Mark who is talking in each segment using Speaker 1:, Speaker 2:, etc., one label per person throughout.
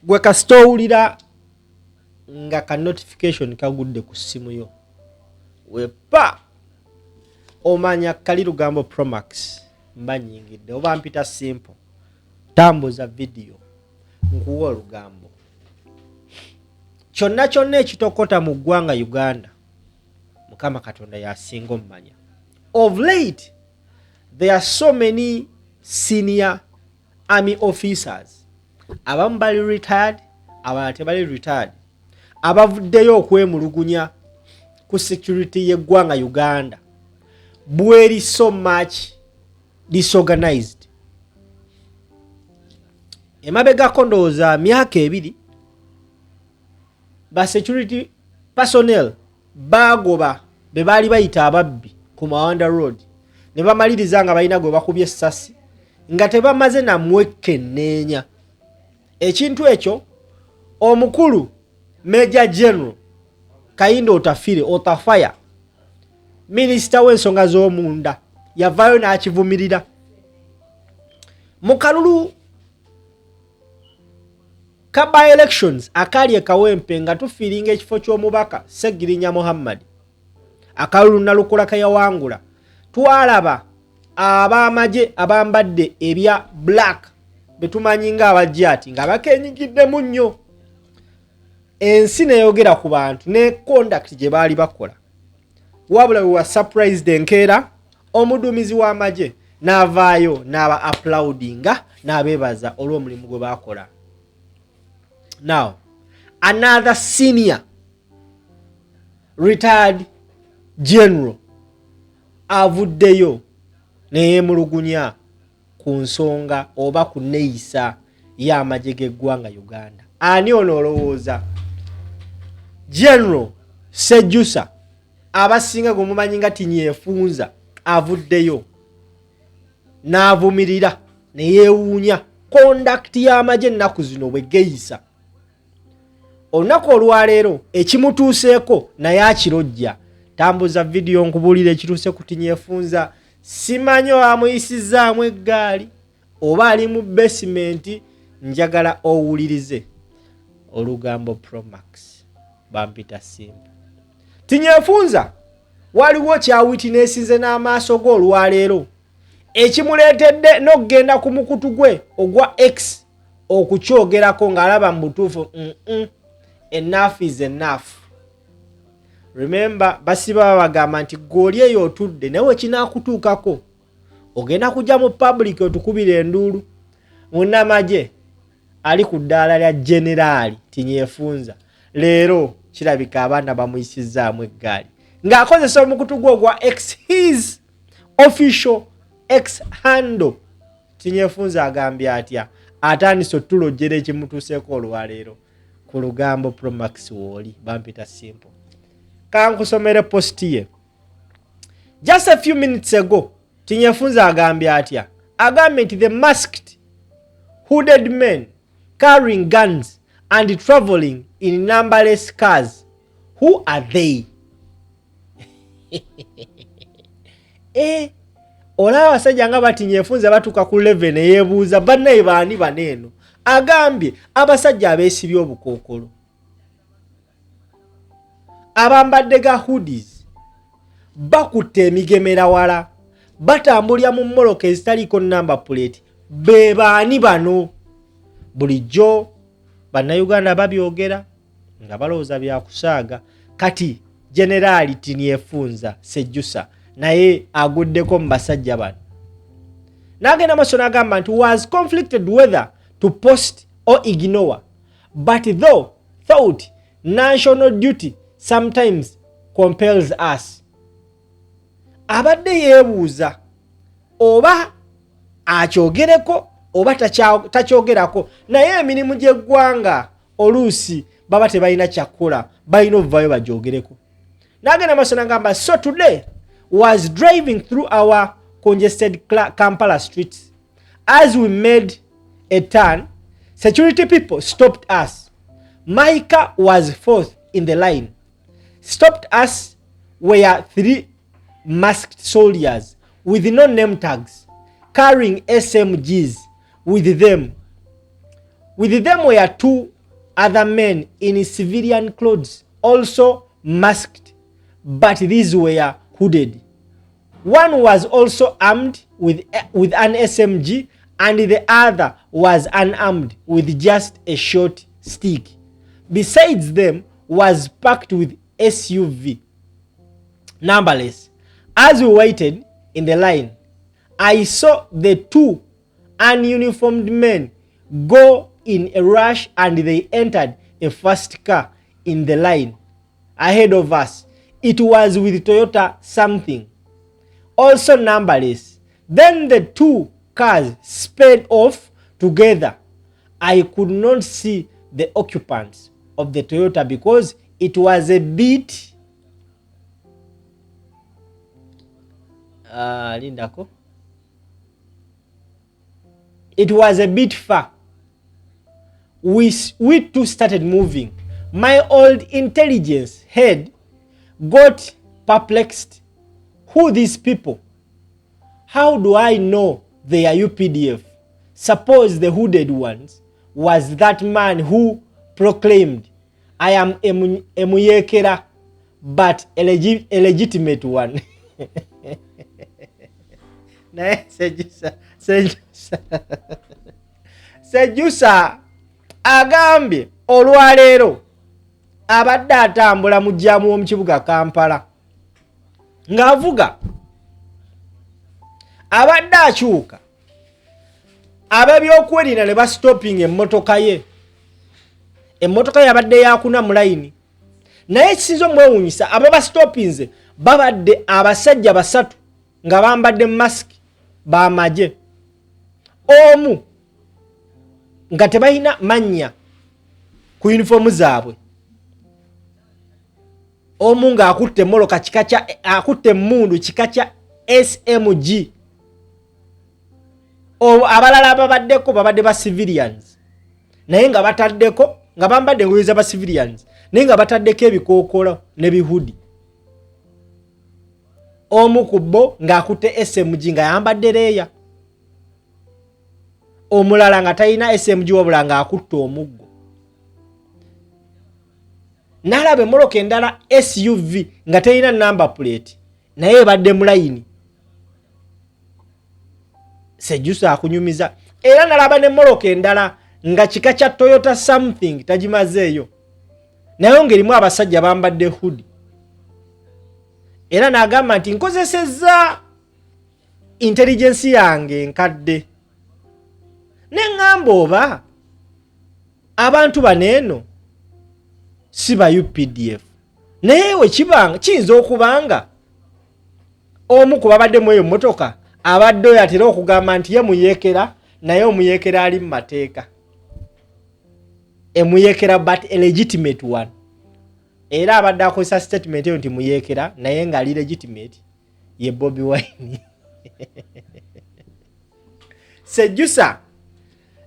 Speaker 1: gwe kasitowulira nga ka notification kagudde ku simu yo wepa omanya kali lugambo Promax mba nyingidde oba mpita simple tambuza video nkuwa olugambo kyonna ekitokota mu ggwanga Uganda Mukama Katonda yasinga omumanya. Of late there are so many senior army officers abamu bali retired abalala tebali retired abavuddeyo okwemulugunya ku security y'eggwanga Uganda bweri so much disorganized. Emabegako ndowooza myaka ebiri ba security personnel bagoba be baali bayita ababbi ku Mawanda Road ne bamaliriza nga balina gwe bakubye essasi nga tebamaze na mwekenneenya. Ekintu ekyo omukulu Major General Kayindo Otafaya Minister w'ensonga z'omunda yavaayo n'akivumirira. Mu kalulu ka elections akali ekawempe nga tufiiringa ekifo ky'omubaka Segirinya Muhammad akalulu nalukola kayawangula twalaba abamaje abambadde ebya black betumanyi nga abajjati nga bakenyigidde nnyo. Ensi neyogera ku bantu ne conduct gye baali bakola wabula we were surprised enkeera omuduumizi w'amaje n'avaayo n'aba applaudinga n'abeebaza olw'omulimu gwe bakola. Now, another senior retired general avuddeyo neyeemulugunya ku nsonga oba ku neeyisa y'amagye g'eggwanga Uganda. Ani ono olowooza? General Sejjusa abasinga gwe mumanyi nga Tinyefunza avuddeyo n'avumirira ne yeewuunya conduct y'amagye ennaku zino bwe geeyisa. Olunaku olwaleero ekimutuuseeko naye akirojja. Tambuza video nkubuulira ekituuse ku Tinyefunza. Simanyi amuyisizaamu eggaali oba ali mu basement. Njagala owulirize olugambo Promax bampita simple. Tinyefunza waliwo kyawitineesize n'amaaso ge olwaleero ekimuleetedde n'okugenda ku mukutu gwe ogwa X okukyogerako ng'alaba mu butuufu enough is enough. Remember basiba bagamba nti goli eyo otudde nawe kinaakutuukako ogenda kujja mu public otukubira enduulu. Munnamagye ali ku ddaala lya Generali Tinyefunza leero kirabika abaana bamuyisizaamu eggaali ng'akozesa omukutu gwe ogwa X his official X handle. Tinyefunza agambye atya atandise otulojjera ekimutuuseeko olwaleero ku lugambo Promax wooli bampita simple. Kankusomere posti ye. Just a few minutes ago Tinyefunza agambye atya agambye nti the masked hooded men carrying guns and traveling in numberless cars, who are they? Olaba abasajja nga Batinyefunza batuuka ku 11 yeebuuza bannaye baani baneeno. Agambye abasajja abeesibye obukookolo abambadde ga hoodies bakutte emigemera wala batambulira mu mmoloka ezitaliiko number plate. Be baani bano? Bulijjo bannayuganda babyogera nga balowooza byakusaaga. Kati Generali Tinyefunza Sejjusa naye aguddeko mu basajja bano. N'agenda maaso n'agamba nti was conflicted whether to post or ignore, but thought national duty sometimes compels us. Abadde yeebuuza oba akyogereko oba takyogerako naye emirimu gy'eggwanga oluusi baba tebalina kyakukola balina ovaayo bagyogereko. N'agenda maaso n'agamba so today was driving through our congested Kampala streets. As we made a turn, security people stopped us. My car was fourth in the line. Stopped us were 3 masked soldiers with no name tags carrying SMGs. With them were 2 other men in civilian clothes, also masked, but these were hooded. One was also armed with an SMG, and the other was unarmed with just a short stick. Besides them was packed with SUV. Numberless. As we waited in the line, I saw the two ununiformed men go in a rush, and they entered a first car in the line ahead of us. It was with Toyota something, also numberless. Then the two cars sped off together. I could not see the occupants of the Toyota because it was a bit it was a bit far. We too started moving. My old intelligence head got perplexed. Who these people? How do I know they are UPDF? Suppose the hooded ones was that man who proclaimed, I am a muyekera, but a legitimate one. Naye Sejusa agambye olwaleero abadde atambula mu jjaamu w'omu kibuga Kampala ng'avuga, abadde akyuka, ab'ebyokwerinda ne basitopinga emmotoka ye. Emmotoka yabadde yakuna mu layini, naye ekisinza omwewuunyisa abo basitopinze babadde abasajja basatu nga bambadde masiki b'amagye, omu nga tebalina mannya ku yunifoomu zaabwe, omu ng'akutte emmoloka akutte emmundu kika kya SMG. Abalala ababaddeko babadde ba civilians, naye nga bataddeko nga bambadde engoye z'aba civilians, naye nga bataddeko ebikookolo ne bihudi. Omu ku bo ng'akutte SMG nga yambadde leeya, omulala nga talina SMG wabula ng'akutte omuggo. N'alaba emmoloka endala SUV nga talina number plate naye ebadde mu layini. Sejusa akunyumiza. Era n'alaba n'emmoloka endala nga kika kya Toyota something tagimazeeyo, naye ng'erimu abasajja bambadde hoodie. Era n'agamba nti nkozesezza intelligence yange enkadde, ne ngamba oba abantu baneeno si ba UPDF, naye we kibanga kiyinza okubanga omu ku babadde mu eyo mmotoka abadde oyo atera okugamba nti ye muyeekera, naye omuyeekera ali mu mateeka, emuyeekera but a legitimate one. Era abadde akozesa statement eyo nti muyeekera naye ng'ali legitimate ye Bobi Wine. Sejusa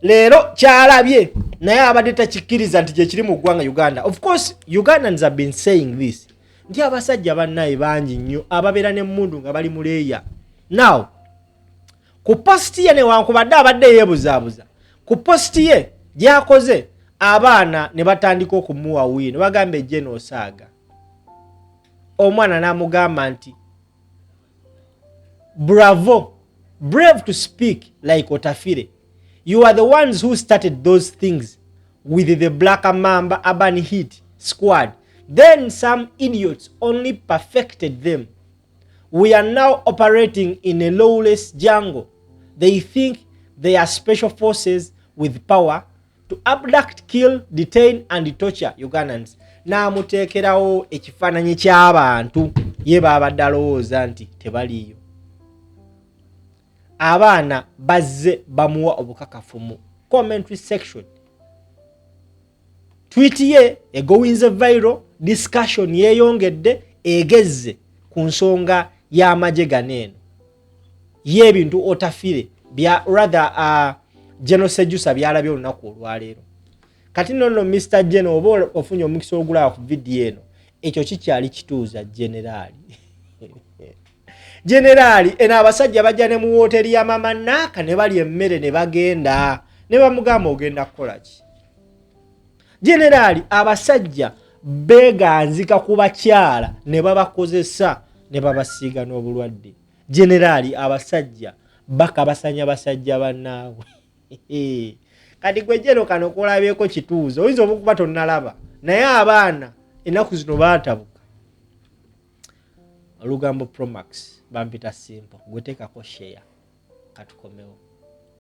Speaker 1: leero kyalabye naye abadde takikkiriza nti gye kiri mu ggwanga Uganda. Of course Ugandans have been saying this, nti abasajja bannaye bangi nnyo ababeera n'emmundu nga bali muleeya. Now ku posti ye newankubadde abadde yeebuzaabuza, ku posti ye gy'akoze abaana ne batandika okumuwa wiyo ne bagamba ejje n'osaaga. Omwana n'amugamba nti bravo, brave to speak like Otafire. You are the ones who started those things with the Black Mamba Urban Hit Squad. Then some idiots only perfected them. We are now operating in a lawless jungle. They think they are special forces with power to abduct, kill, detain and torture Ugandans. N'amuteekerawo ekifaananyi ky'abantu ye baabadde alowooza nti tebaliiyo. Abaana bazze bamuwa obukakafu mu commentary section. Tweet ye egowinze viral, discussion yeeyongedde egezze ku nsonga y'amagye ganeeno y'ebintu Otafire bya rather General Sejusa byalabye olunaku olwaleero. Kati nno Mr. General oba ofunye omukisa ogulaba ku video eno, ekyo kikyali kituuza generali. Generali ena abasajja bajja ne mu woteri ya Mama Naka ne bali emmere ne bagenda ne bamugamba ogenda kukola ki. generali abasajja beeganzika ku bakyala ne babakozesa ne babasiiga n'obulwadde. Generali abasajja bakabasanya basajja bannaabwe. Kati gwe jero kano kolabyeko kituuzo oyinza okuba tonnalaba naye abaana ennaku zino baatabuka. Olugambo Promax bampita simple gwe teekako share katukomewo.